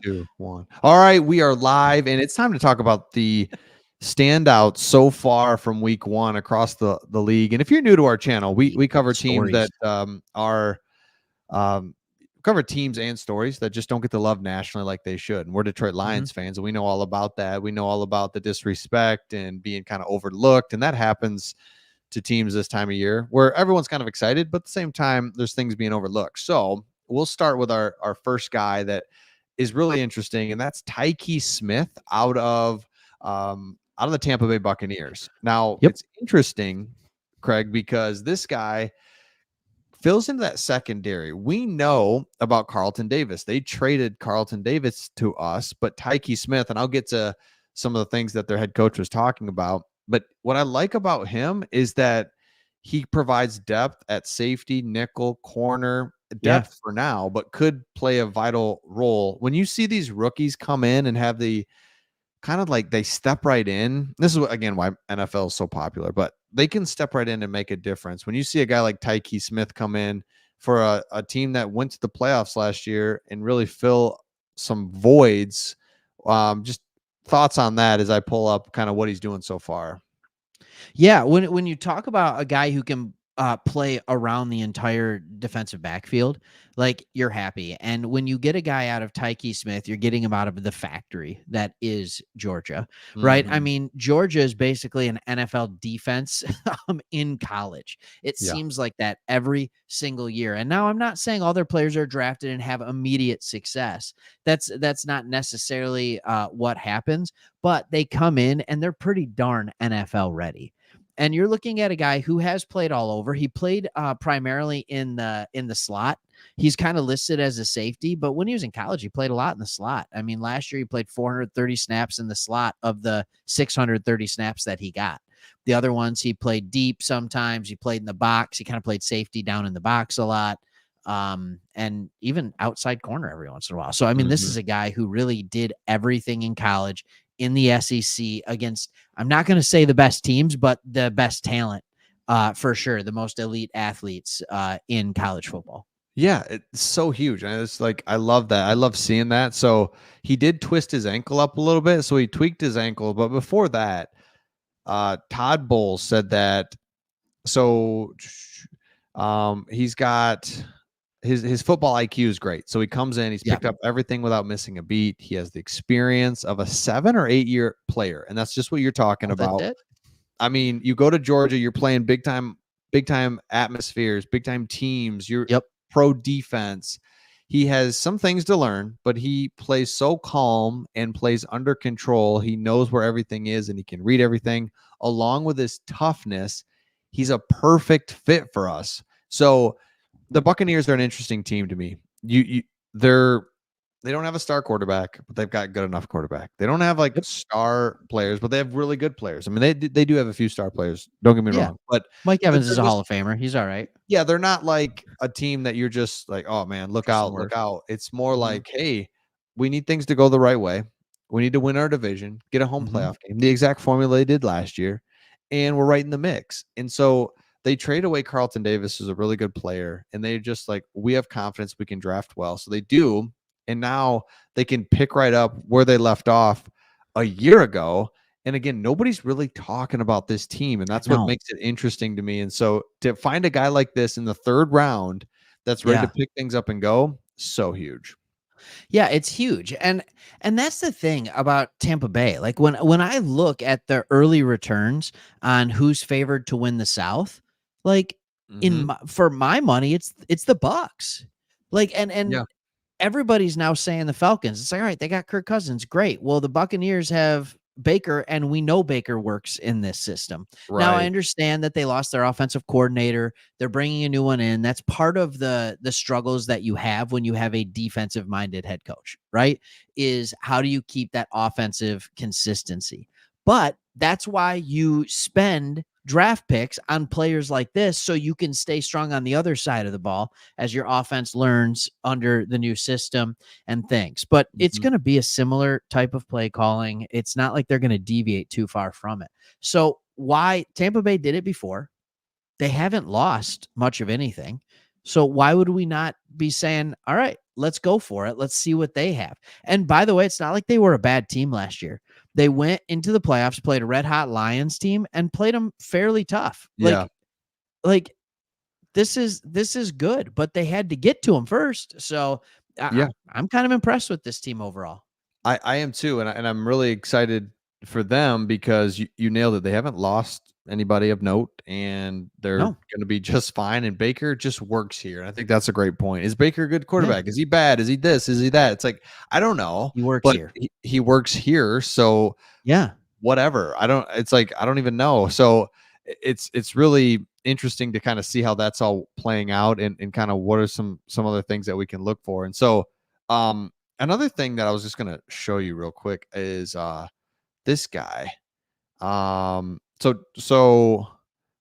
2, 1. All right, we are live, and it's time to talk about the standouts so far from week 1 across the league. And if you're new to our channel, we cover teams Stories. that are cover teams and stories that just don't get the love nationally like they should. And we're Detroit Lions fans, and we know all about that. We know all about the disrespect and being kind of overlooked, and that happens to teams this time of year where everyone's kind of excited, but at the same time, there's things being overlooked. So we'll start with our first guy that is really interesting, and that's Tyke Smith out of the Tampa Bay Buccaneers. Now, Yep. it's interesting, Craig, because this guy fills into that secondary. We know about Carlton Davis. They traded Carlton Davis to us, but Tyke Smith, and I'll get to some of the things that their head coach was talking about. But what I like about him is that he provides depth at safety, nickel, corner, depth for now, but could play a vital role. When you see these rookies come in and have the kind of like they step right in. This is again why NFL is so popular, but they can step right in and make a difference. When you see a guy like Tyke Smith come in for a team that went to the playoffs last year and really fill some voids, just thoughts on that as I pull up kind of what he's doing so far. Yeah, when you talk about a guy who can play around the entire defensive backfield, like you're happy. And when you get a guy out of Tyke Smith, you're getting him out of the factory that is Georgia, right? I mean, Georgia is basically an NFL defense in college. It seems like that every single year. And now I'm not saying all their players are drafted and have immediate success. That's not necessarily what happens, but they come in and they're pretty darn NFL ready. And you're looking at a guy who has played all over. He played primarily in the slot. He's kind of listed as a safety, but when he was in college, he played a lot in the slot. I mean, last year he played 430 snaps in the slot of the 630 snaps that he got. The other ones, he played deep sometimes. He played in the box. He kind of played safety down in the box a lot, and even outside corner every once in a while. So, I mean, this is a guy who really did everything in college in the SEC against, I'm not going to say the best teams, but the best talent for sure. The most elite athletes in college football. Yeah, it's so huge. And it's like, I love that. I love seeing that. So he did twist his ankle up a little bit. So he tweaked his ankle. But before that, Todd Bowles said that. So he's got his football IQ is great. So he comes in, he's picked up everything without missing a beat. He has the experience of a 7 or 8 year player. And that's just what you're talking about. I mean, you go to Georgia, you're playing big time atmospheres, big time teams. You're pro defense. He has some things to learn, but he plays so calm and plays under control. He knows where everything is and he can read everything. Along with his toughness, he's a perfect fit for us. So the Buccaneers are an interesting team to me. They don't have a star quarterback, but they've got good enough quarterback. They don't have like star players, but they have really good players. I mean, they do have a few star players. Don't get me wrong, but Mike Evans is a Hall of Famer. He's all right. Yeah, they're not like a team that you're just like, oh man, look out, look out. It's more like, hey, we need things to go the right way. We need to win our division, get a home playoff game, the exact formula they did last year, and we're right in the mix. And so they trade away Carlton Davis, who's a really good player, and they're just like, we have confidence we can draft well. So they do, and now they can pick right up where they left off a year ago. And again, nobody's really talking about this team, and that's what makes it interesting to me. And so to find a guy like this in the 3rd round that's ready to pick things up and go, so huge. Yeah, it's huge. And that's the thing about Tampa Bay. Like when I look at the early returns on who's favored to win the South, like for my money, it's the Bucs. Like and everybody's now saying the Falcons. It's like, all right, they got Kirk Cousins, great. Well, the Buccaneers have Baker, and we know Baker works in this system. Now, I understand that they lost their offensive coordinator. They're bringing a new one in. That's part of the struggles that you have when you have a defensive-minded head coach, right? Is how do you keep that offensive consistency? But that's why you spend draft picks on players like this so you can stay strong on the other side of the ball as your offense learns under the new system and things. But it's going to be a similar type of play calling. It's not like they're going to deviate too far from it. So why Tampa Bay did it before? They haven't lost much of anything. So why would we not be saying, all right, let's go for it. Let's see what they have. And by the way, it's not like they were a bad team last year. They went into the playoffs, played a red hot Lions team, and played them fairly tough. Yeah. Like this is good, but they had to get to them first. So Yeah. I'm kind of impressed with this team overall. I am too, and I'm really excited for them because you nailed it. They haven't lost anybody of note, and they're No, going to be just fine. And Baker just works here, and I think that's a great point. Is Baker a good yeah, quarterback? Is he bad? Is he this? Is he that? It's like I don't know, he works but here. he works here, so Yeah. whatever. I don't. It's like I don't even know. So it's really interesting to kind of see how that's all playing out, and kind of what are some other things that we can look for. And so, another thing that I was just gonna show you real quick is this guy. So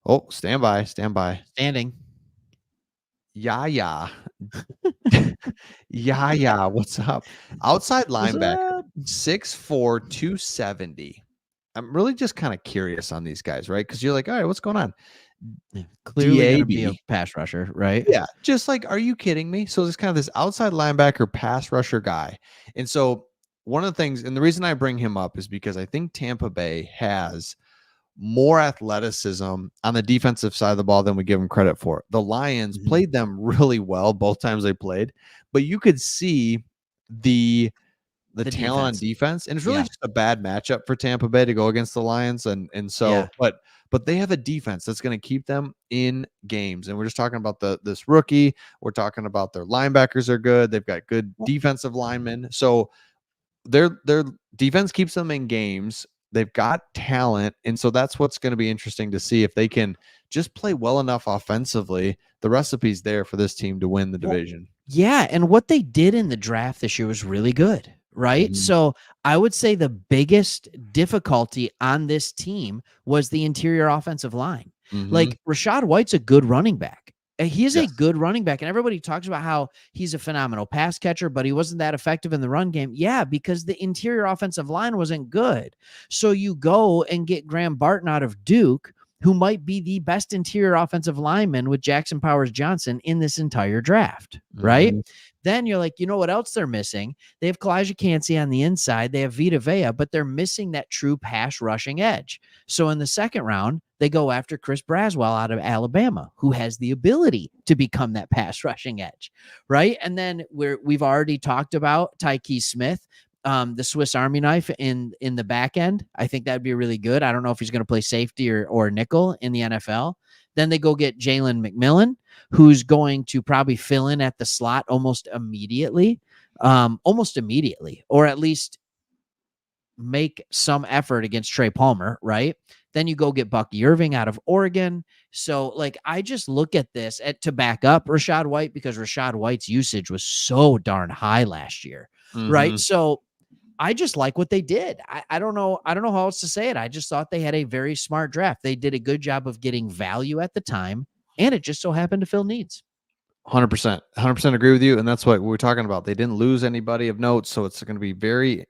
oh, stand by. Standing. Yeah, yeah. Yeah, what's up? Outside What's linebacker, up? 6'4", 270. I'm really just kind of curious on these guys, right? Because you're like, all right, what's going on? Yeah, clearly going to be a DAB. pass rusher, right? Yeah, just like, are you kidding me? So there's kind of this outside linebacker pass rusher guy. And so one of the things, and the reason I bring him up is because I think Tampa Bay has more athleticism on the defensive side of the ball than we give them credit for. The Lions Mhm. played them really well both times they played, but you could see the The talent on defense. defense, and it's really Yeah. just a bad matchup for Tampa Bay to go against the Lions, and Yeah. so but they have a defense that's going to keep them in games. And we're just talking about this rookie. We're talking about their linebackers are good. They've got good Well, defensive linemen. So their defense keeps them in games. They've got talent, and so that's what's going to be interesting to see if they can just play well enough offensively. The recipe's there for this team to win the well, division. yeah, and what they did in the draft this year was really good, right? Mhm. So I would say the biggest difficulty on this team was the interior offensive line. Mhm. Like Rashad White's a good running back. He is a Yes. good running back, and everybody talks about how he's a phenomenal pass catcher, but he wasn't that effective in the run game. Yeah, because the interior offensive line wasn't good. So you go and get Graham Barton out of Duke, who might be the best interior offensive lineman with Jackson Powers Johnson in this entire draft, right? Mhm. Then you're like, you know what else they're missing? They have Kalijah Cansey on the inside. They have Vita Vea, but they're missing that true pass rushing edge. So in the second round, they go after Chris Braswell out of Alabama, who has the ability to become that pass rushing edge, right? And then we've already talked about Tyke Smith, the Swiss Army knife in the back end. I think that'd be really good. I don't know if he's going to play safety or nickel in the NFL. Then they go get Jalen McMillan, who's going to probably fill in at the slot almost immediately, or at least make some effort against Trey Palmer, right? Then you go get Bucky Irving out of Oregon. So, like, I just look at this to back up Rashad White because Rashad White's usage was so darn high last year, right? Mhm. So, I just like what they did. I don't know. I don't know how else to say it. I just thought they had a very smart draft. They did a good job of getting value at the time, and it just so happened to fill needs. 100%. 100% agree with you, and that's what we're talking about. They didn't lose anybody of note, so it's going to be very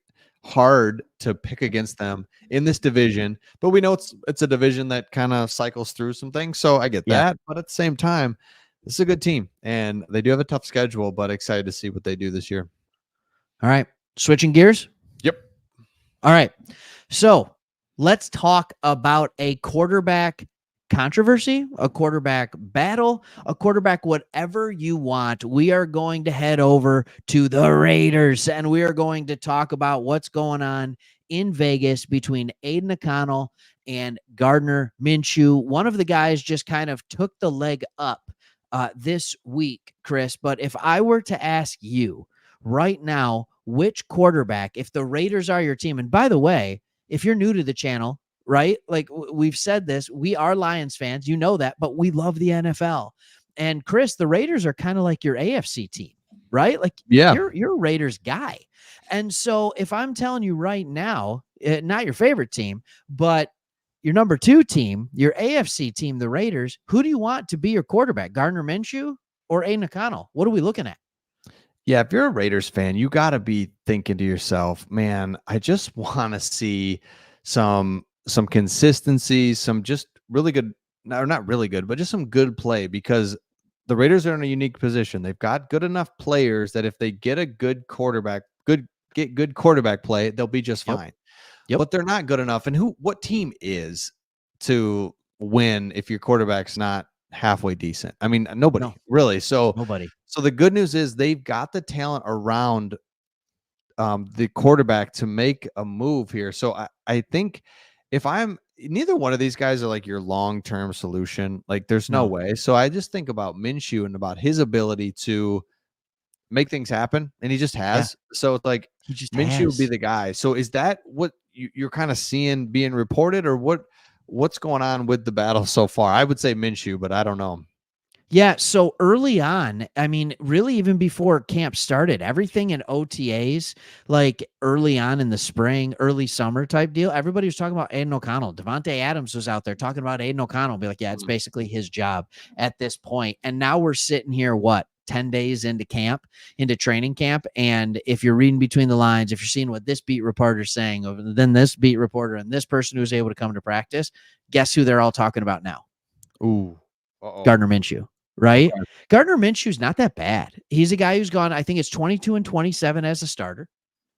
hard to pick against them in this division. But we know it's a division that kind of cycles through some things, so I get Yeah. that. But at the same time, this is a good team, and they do have a tough schedule. But excited to see what they do this year. All right. Switching gears. Yep. All right. So let's talk about a quarterback controversy, a quarterback battle, a quarterback, whatever you want. We are going to head over to the Raiders and we are going to talk about what's going on in Vegas between Aiden O'Connell and Gardner Minshew. One of the guys just kind of took the leg up this week, Chris. But if I were to ask you right now, which quarterback, if the Raiders are your team, and by the way, if you're new to the channel, right? Like we've said this, we are Lions fans, you know that, but we love the NFL. And Chris, the Raiders are kind of like your AFC team, right? Like Yeah. you're a Raiders guy. And so if I'm telling you right now, not your favorite team, but your number 2 team, your AFC team, the Raiders, who do you want to be your quarterback? Gardner Minshew or Aiden O'Connell? What are we looking at? Yeah, if you're a Raiders fan, you got to be thinking to yourself, man, I just want to see some consistency, some just really good, no, not really good, but just some good play because the Raiders are in a unique position. They've got good enough players that if they get a good quarterback, get good quarterback play, they'll be just Yep. fine. Yep. But they're not good enough. And what team is to win if your quarterback's not halfway decent? I mean, nobody No, really. So nobody. the good news is they've got the talent around the quarterback to make a move here. So I think if I'm neither one of these guys are like your long-term solution, like there's no No. way. So I just think about Minshew and about his ability to make things happen, and he just Yeah. has. So it's like He just Minshew would be has. the guy. So is that what you're kind of seeing being reported, or what's going on with the battle so far? I would say Minshew, but I don't know. Yeah, so early on, I mean, really even before camp started, everything in OTAs, like early on in the spring, early summer type deal, everybody was talking about Aiden O'Connell. Devontae Adams was out there talking about Aiden O'Connell. Be like, yeah, it's basically his job at this point. And now we're sitting here, what, 10 days into training camp. And if you're reading between the lines, if you're seeing what this beat reporter's saying, then this beat reporter and this person who's able to come to practice, guess who they're all talking about now? Ooh. Uh-oh. Gardner Minshew. Right? Okay. Gardner Minshew's not that bad. He's a guy who's gone, I think it's 22-27 as a starter,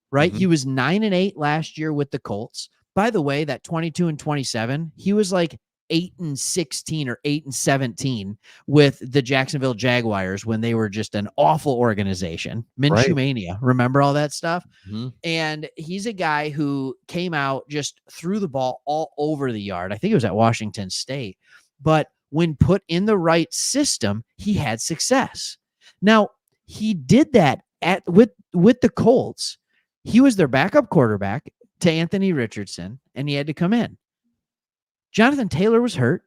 right? Mhm. He was 9-8 last year with the Colts. By the way, that 22-27, he was like 8-16 or 8-17 with the Jacksonville Jaguars when they were just an awful organization. Minshew Right. mania. Remember all that stuff? Mhm. And he's a guy who came out, just threw the ball all over the yard. I think it was at Washington State. But when put in the right system, he had success. Now, he did that with the Colts. He was their backup quarterback to Anthony Richardson, and he had to come in. Jonathan Taylor was hurt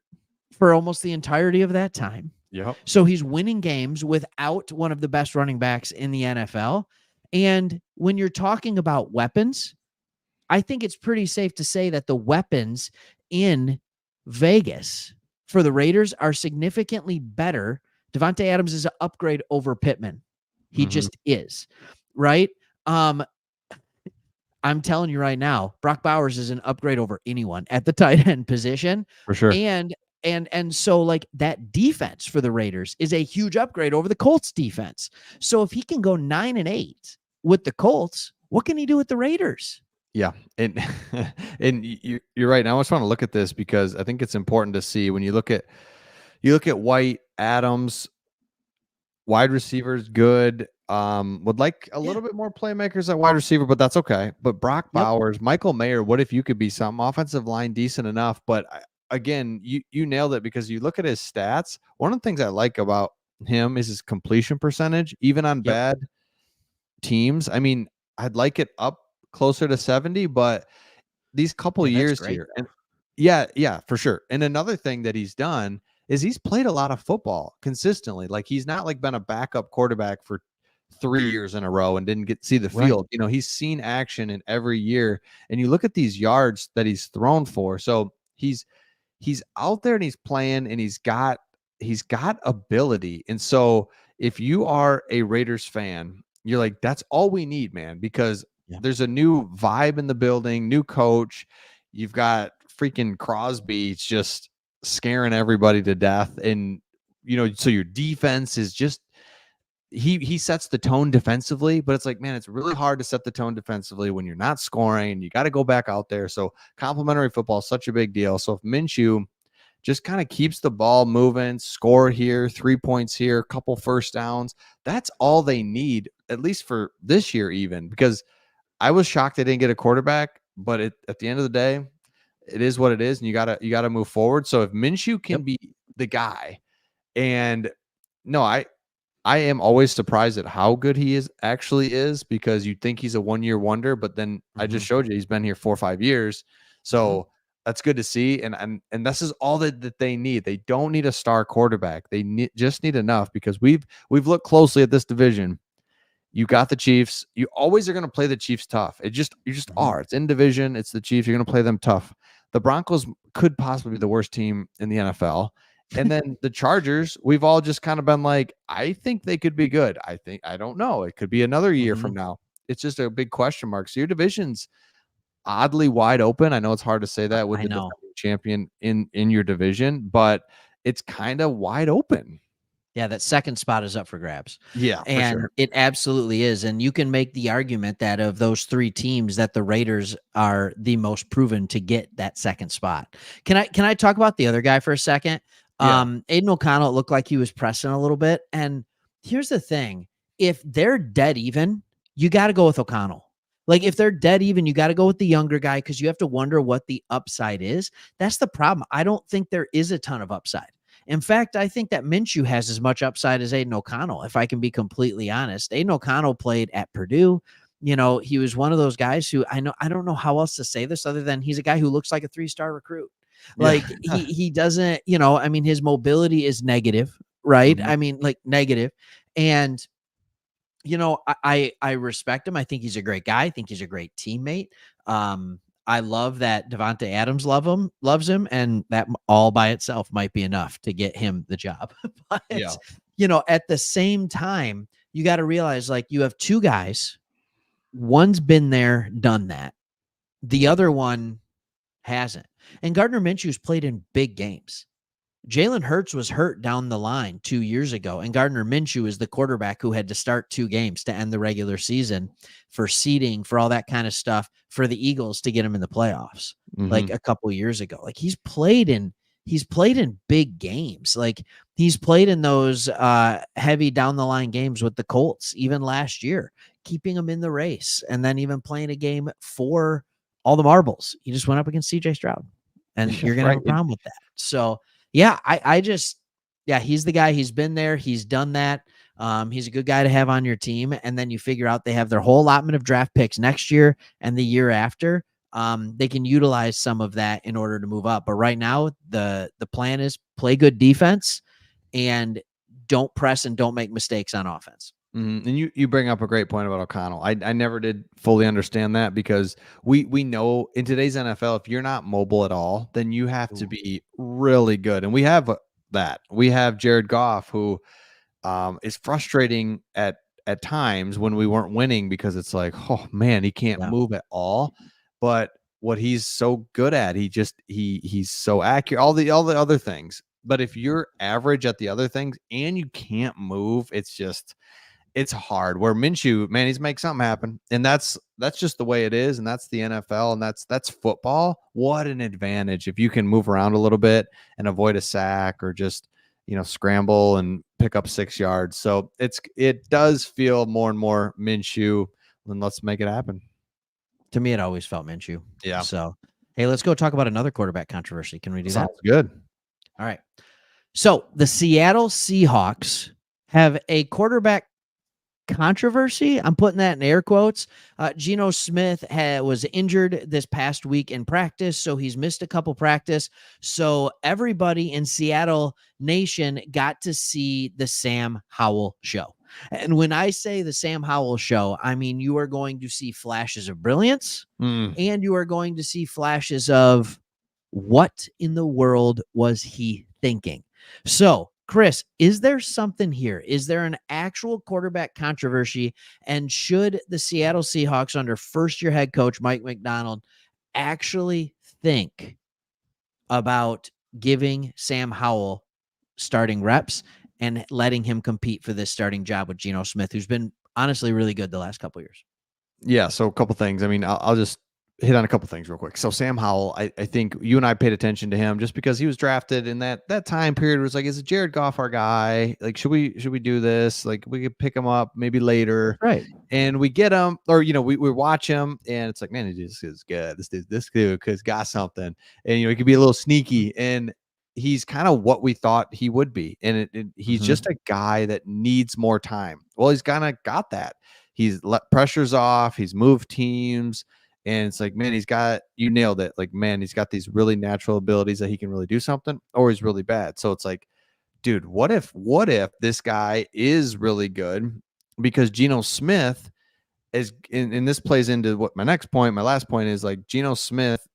for almost the entirety of that time. Yep. So he's winning games without one of the best running backs in the NFL. And when you're talking about weapons, I think it's pretty safe to say that the weapons in Vegas for the Raiders are significantly better. Devontae Adams is an upgrade over Pittman. He just is, right? I'm telling you right now, Brock Bowers is an upgrade over anyone at the tight end position. For sure. And so like that defense for the Raiders is a huge upgrade over the Colts defense. So if he can go 9-8 with the Colts, what can he do with the Raiders? Yeah, and and you're right. And I just want to look at this because I think it's important to see when you look at White, Adams, wide receivers, good. Would like a little bit more playmakers at wide receiver, but that's okay. But Brock Bowers, Michael Mayer, what if you could be some offensive line decent enough? But again, you nailed it because you look at his stats. One of the things I like about him is his completion percentage, even on bad teams. I mean, I'd like it up closer to 70, but these couple years here, and yeah, for sure. And another thing that he's done is he's played a lot of football consistently. Like he's not like been a backup quarterback for 3 years in a row and didn't get see the field. You know, he's seen action in every year. And you look at these yards that he's thrown for. So he's out there and he's playing and he's got ability. And so if you are a Raiders fan, you're like, that's all we need, man, because there's a new vibe in the building, new coach. You've got freaking Crosby just scaring everybody to death. And, you know, so your defense is just, he sets the tone defensively, but it's like, man, it's really hard to set the tone defensively when you're not scoring and you got to go back out there. So complimentary football is such a big deal. So if Minshew just kind of keeps the ball moving, score here, 3 points here, couple first downs, that's all they need, at least for this year, even because I was shocked they didn't get a quarterback, but at the end of the day, it is what it is, and you gotta move forward. So if Minshew can be the guy, and no, I am always surprised at how good he is because you think he's a 1-year wonder, but then I just showed you he's been here 4 or 5 years. So that's good to see. And this is all that they need. They don't need a star quarterback. They just need enough because we've looked closely at this division. You got the Chiefs. You always are going to play the Chiefs tough. You just are. It's in division. It's the Chiefs. You're going to play them tough. The Broncos could possibly be the worst team in the NFL. And then the Chargers, we've all just kind of been like, I think they could be good. I don't know. It could be another year from now. It's just a big question mark. So your division's oddly wide open. I know it's hard to say that with the defending champion in your division, but it's kind of wide open. Yeah, that second spot is up for grabs. Yeah, for And sure. it absolutely is. And you can make the argument that of those 3 teams that the Raiders are the most proven to get that second spot. Can I talk about the other guy for a second? Yeah. Aiden O'Connell looked like he was pressing a little bit. And here's the thing. If they're dead even, you got to go with O'Connell. Like if they're dead even, you got to go with the younger guy because you have to wonder what the upside is. That's the problem. I don't think there is a ton of upside. In fact, I think that Minshew has as much upside as Aiden O'Connell, if I can be completely honest. Aiden O'Connell played at Purdue. You know, he was one of those guys who I don't know how else to say this other than he's a guy who looks like a 3-star recruit. Yeah. Like he doesn't, I mean, his mobility is negative, right? Mhm. I mean, like negative. And I respect him. I think he's a great guy. I think he's a great teammate. I love that Devontae Adams loves him, and that all by itself might be enough to get him the job. But Yeah. at the same time, you got to realize like you have 2 guys. One's been there, done that. The other one hasn't. And Gardner Minshew's played in big games. Jalen Hurts was hurt down the line 2 years ago, and Gardner Minshew is the quarterback who had to start 2 games to end the regular season for seeding, for all that kind of stuff, for the Eagles to get him in the playoffs, like Mhm. a couple years ago. Like he's played in big games. Like he's played in those heavy down the line games with the Colts, even last year, keeping them in the race, and then even playing a game for all the marbles. He just went up against CJ Stroud, and you're gonna have Right. a problem with that. So yeah, I just, yeah, he's the guy. He's been there. He's done that. He's a good guy to have on your team. And then you figure out they have their whole allotment of draft picks next year and the year after. They can utilize some of that in order to move up. But right now, the plan is play good defense and don't press and don't make mistakes on offense. Mhm. And you bring up a great point about O'Connell. I never did fully understand that because we know in today's NFL, if you're not mobile at all, then you have to Ooh. be really good. And we have that. We have Jared Goff, who is frustrating at times when we weren't winning because it's like, oh man, he can't Yeah. move at all. But what he's so good at, he's so accurate. All the other things. But if you're average at the other things and you can't move, it's hard. Where Minshew, man, he's make something happen, and that's just the way it is, and that's the NFL, and that's football. What an advantage if you can move around a little bit and avoid a sack or just scramble and pick up 6 yards. So it does feel more and more Minshew. Then let's make it happen. To me, it always felt Minshew. Yeah, So, hey, let's go talk about another quarterback controversy. Can we do that? sounds good. All right. So the Seattle Seahawks have a quarterback controversy. I'm putting that in air quotes. Geno Smith was injured this past week in practice, so he's missed a couple practice. So everybody in Seattle Nation got to see the Sam Howell show. And when I say the Sam Howell show, I mean you are going to see flashes of brilliance and you are going to see flashes of what in the world was he thinking? So, Chris, is there something here? Is there an actual quarterback controversy? And should the Seattle Seahawks, under first year head coach Mike Macdonald, actually think about giving Sam Howell starting reps and letting him compete for this starting job with Geno Smith, who's been honestly really good the last couple years? Yeah, so a couple things. I mean, I'll just hit on a couple things real quick. So Sam Howell, I think you and I paid attention to him just because he was drafted in that time period. Was like, is it Jared Goff our guy? Like, should we do this? Like, we could pick him up maybe later, Right. and we get him, or we watch him, and it's like, man, this is good. This dude has got something, and he could be a little sneaky, and he's kind of what we thought he would be, and he's just a guy that needs more time. Well, he's kind of got that. He's let pressures off. He's moved teams. And it's like, man, you nailed it. Like, man, he's got these really natural abilities that he can really do something, or he's really bad. So it's like, dude, what if this guy is really good? Because Geno Smith is, and this plays into what my last point is, like, Geno Smith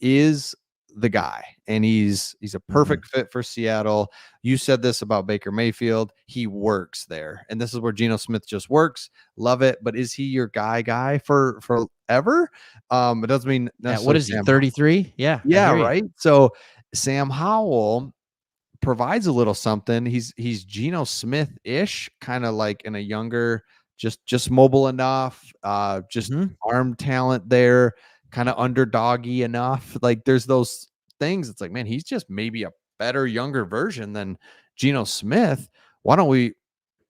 is the guy, and he's a perfect fit for Seattle. You said this about Baker Mayfield. He works there, and this is where Geno Smith just works. Love it. But is he your guy for forever? It doesn't mean Yeah, what necessarily is he, Sam. 33? Yeah, I Yeah, hear you. right. So Sam Howell provides a little something. He's Geno Smith-ish, kind of like in a younger, just mobile enough, just Mhm. arm talent there, kind of underdoggy enough. Like there's those things. It's like, man, he's just maybe a better younger version than Geno Smith. Why don't we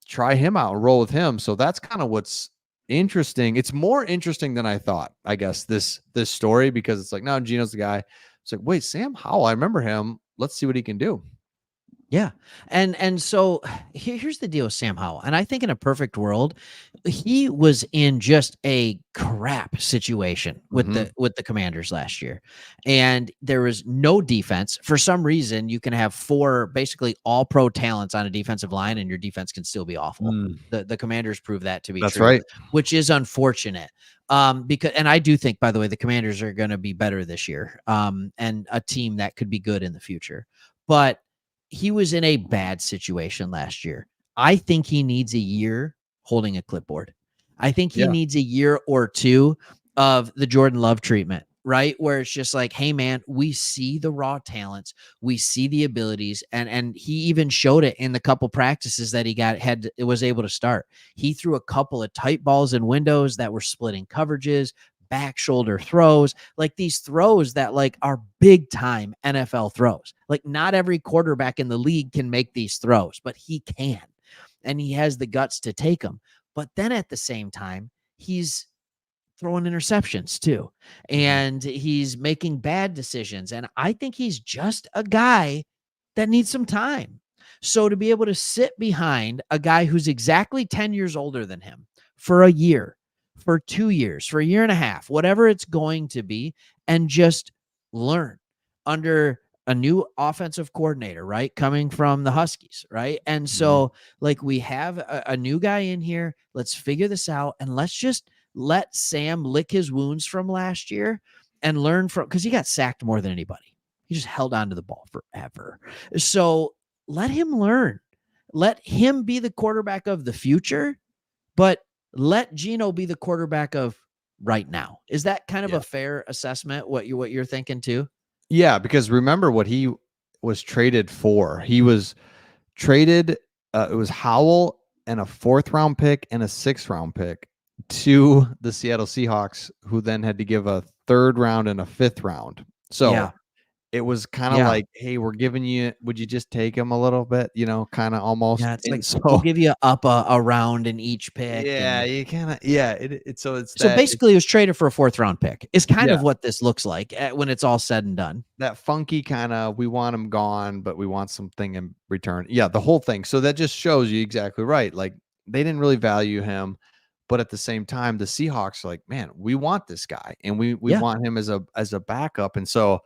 try him out and roll with him? So that's kind of what's interesting. It's more interesting than I thought, I guess, this story, because it's like, no, Geno's the guy. It's like, wait, Sam Howell, I remember him. Let's see what he can do. Yeah. And so here's the deal with Sam Howell. And I think in a perfect world, he was in just a crap situation with Mm-hmm. the Commanders last year. And there was no defense. For some reason, you can have four basically all pro talents on a defensive line and your defense can still be awful. The Commanders prove that to be That's true, right. which is unfortunate. Because and I do think, by the way, the Commanders are going to be better this year. And a team that could be good in the future. But he was in a bad situation last year. I think he needs a year holding a clipboard. I think he Yeah. needs a year or two of the Jordan Love treatment, right? Where it's just like, hey man, we see the raw talents, we see the abilities, and he even showed it in the couple practices that he was able to start. He threw a couple of tight balls in windows that were splitting coverages, back shoulder throws, like these throws that like are big time NFL throws. Like not every quarterback in the league can make these throws, but he can. And he has the guts to take them. But then at the same time, he's throwing interceptions too. Mhm. And he's making bad decisions. And I think he's just a guy that needs some time. So to be able to sit behind a guy who's exactly 10 years older than him for a year, for 2 years, for a year and a half, whatever it's going to be, and just learn under a new offensive coordinator, right? Coming from the Huskies, right? And Mhm. so, like, we have a new guy in here. Let's figure this out and let's just let Sam lick his wounds from last year and learn from, because he got sacked more than anybody. He just held on to the ball forever. So let him learn. Let him be the quarterback of the future, but let Geno be the quarterback of right now. Is that kind of Yeah. a fair assessment? What you're thinking too? Yeah, because remember what he was traded for. He was traded. It was Howell and a 4th-round pick and a 6th-round pick to the Seattle Seahawks, who then had to give a 3rd round and a 5th round. So Yeah. it was kind of Yeah. like, hey, we're giving you. Would you just take him a little bit? Kind of almost. Yeah. It's And like we'll so give you up a round in each pick. yeah, And you kind of yeah. So it's so that. basically, it was traded for a 4th round pick. Is kind Yeah. of what this looks like when it's all said and done. That funky kind of, we want him gone, but we want something in return. Yeah, the whole thing. So that just shows you exactly right. Like they didn't really value him, but at the same time, the Seahawks are like, man, we want this guy, and we Yeah. want him as a backup. And so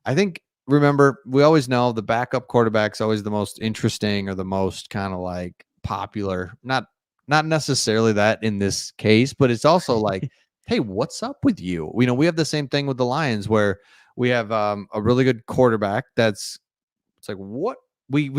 I think, remember, we always know the backup quarterback's always the most interesting or the most kind of like popular. Not necessarily that in this case, but it's also like, hey, what's up with you? We have the same thing with the Lions where we have a really good quarterback it's like, what, we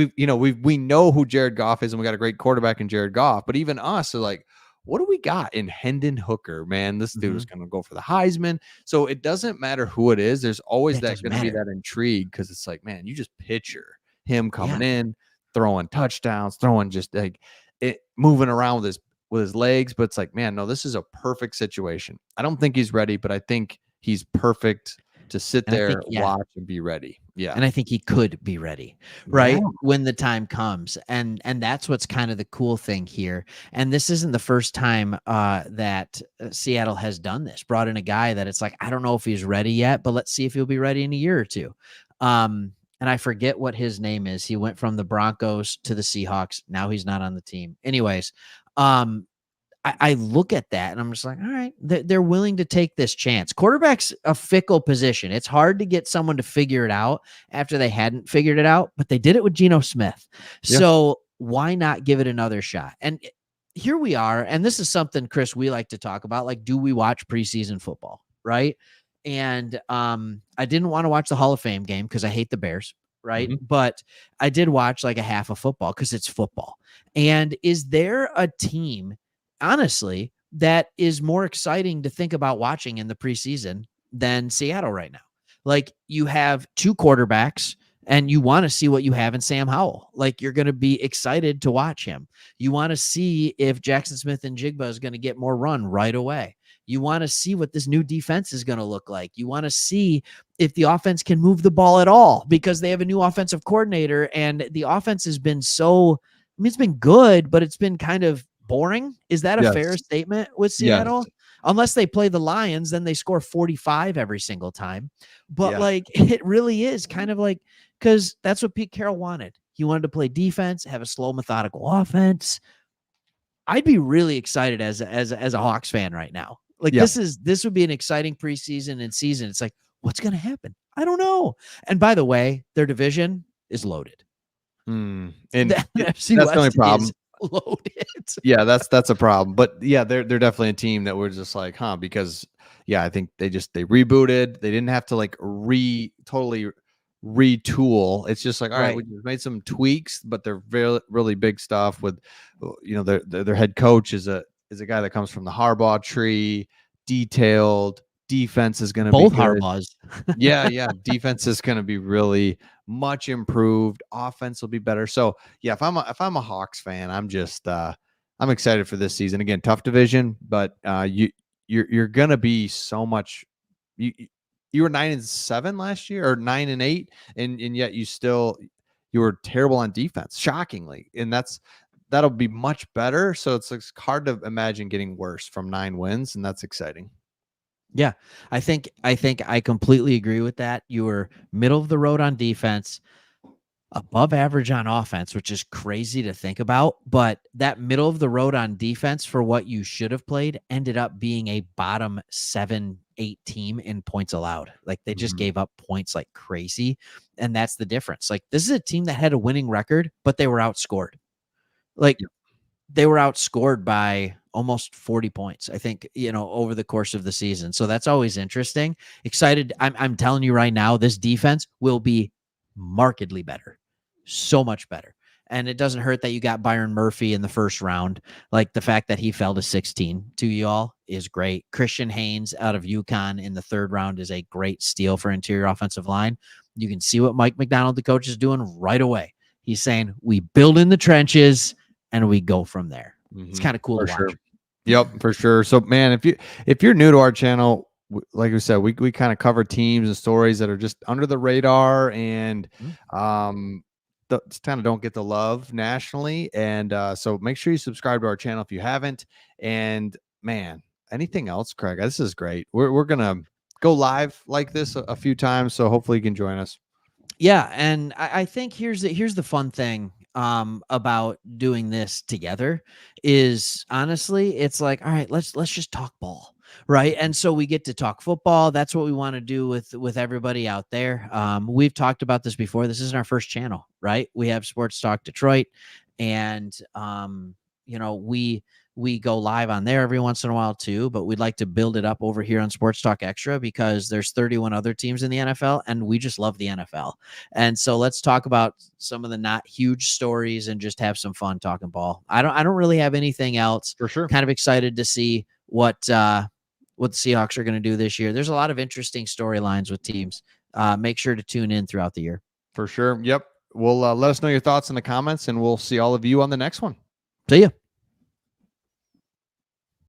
know who Jared Goff is, and we got a great quarterback in Jared Goff, but even us are like, what do we got in Hendon Hooker? Man, this dude is Mhm. going to go for the Heisman. So it doesn't matter who it is. There's always That that doesn't going to be matter. that intrigue, because it's like, man, you just picture him Yeah. coming in, throwing touchdowns, throwing just like it, moving around with his legs. But it's like, man, no, this is a perfect situation. I don't think he's ready, but I think he's perfect to sit And I think, there, yeah. watch, and be ready. Yeah. And I think he could be ready, Yeah. right? When the time comes. And that's what's kind of the cool thing here. And this isn't the first time that Seattle has done this. Brought in a guy that it's like, I don't know if he's ready yet, but let's see if he'll be ready in a year or two. And I forget what his name is. He went from the Broncos to the Seahawks. Now he's not on the team. Anyways, um, I look at that and I'm just like, all right, they're willing to take this chance. Quarterback's a fickle position. It's hard to get someone to figure it out after they hadn't figured it out, but they did it with Geno Smith. Yeah. So why not give it another shot? And here we are. And this is something, Chris, we like to talk about. Like, do we watch preseason football? Right. And I didn't want to watch the Hall of Fame game because I hate the Bears. Right. Mhm. But I did watch like a half of football because it's football. And is there a team, honestly, that is more exciting to think about watching in the preseason than Seattle right now? Like, you have two quarterbacks And you want to see what you have in Sam Howell. Like, you're going to be excited to watch him. You want to see if Jackson Smith and Jigba is going to get more run right away. You want to see what this new defense is going to look like. You want to see if the offense can move the ball at all, because they have a new offensive coordinator, and the offense has been it's been good, but it's been kind of boring. Is that a fair Yes. statement with Yes. Seattle? Unless they play the Lions, then they score 45 every single time. But Yeah. like, it really is kind of like, because that's what Pete Carroll wanted. He wanted to play defense, have a slow, methodical offense. I'd be really excited as a Hawks fan right now. Like, Yeah. this would be an exciting preseason and season. It's like, what's going to happen? I don't know. And by the way, their division is loaded. And The NFC that's the only West problem. is loaded. Yeah, that's a problem. But yeah, they're definitely a team that we're just like, huh? Because yeah, I think they rebooted. They didn't have to like totally retool. It's just like, all right, we just made some tweaks, but they're really big stuff. With, their head coach is a guy that comes from the Harbaugh tree. Detailed defense is going to be Both good. Harbaughs. Yeah, defense is going to be really much improved. Offense will be better. So yeah, if I'm a Hawks fan, I'm just I'm excited for this season. Again, tough division, but you're gonna be so much. You were 9-7 last year, or 9-8, and yet you were terrible on defense, shockingly, and that'll be much better. So it's hard to imagine getting worse from 9 wins, and that's exciting. Yeah, I think I completely agree with that. You were middle of the road on defense, above average on offense, which is crazy to think about. But that middle of the road on defense for what you should have played ended up being a bottom 7-8 team in points allowed. Like, they just gave up points like crazy. And that's the difference. Like, this is a team that had a winning record, but they were outscored. Like, they were outscored by almost 40 points, I think, over the course of the season. So that's always interesting. Excited. I'm telling you right now, this defense will be markedly better. So much better. And it doesn't hurt that you got Byron Murphy in the first round. Like, the fact that he fell to 16 to y'all is great. Christian Haynes out of UConn in the third round is a great steal for interior offensive line. You can see what Mike McDonald, the coach, is doing right away. He's saying, we build in the trenches and we go from there. It's kind of cool to watch. Yep, for sure. So, man, if you're new to our channel, like we said, we kind of cover teams and stories that are just under the radar and kind of don't get the love nationally. And so make sure you subscribe to our channel if you haven't. And man, anything else, Craig? This is great. We're gonna go live like this a few times, so hopefully you can join us. Yeah, and I think here's the fun thing about doing this together is, honestly, it's like, all right, let's just talk ball, right? And so we get to talk football. That's what we want to do with everybody out there. We've talked about this before. This isn't our first channel, right? We have Sports Talk Detroit, and we go live on there every once in a while too, but we'd like to build it up over here on Sports Talk Extra, because there's 31 other teams in the NFL and we just love the NFL. And so let's talk about some of the not huge stories and just have some fun talking ball. I don't really have anything else. For sure. Kind of excited to see what the Seahawks are going to do this year. There's a lot of interesting storylines with teams. Make sure to tune in throughout the year. For sure. Yep. We'll let us know your thoughts in the comments, and we'll see all of you on the next one. See ya.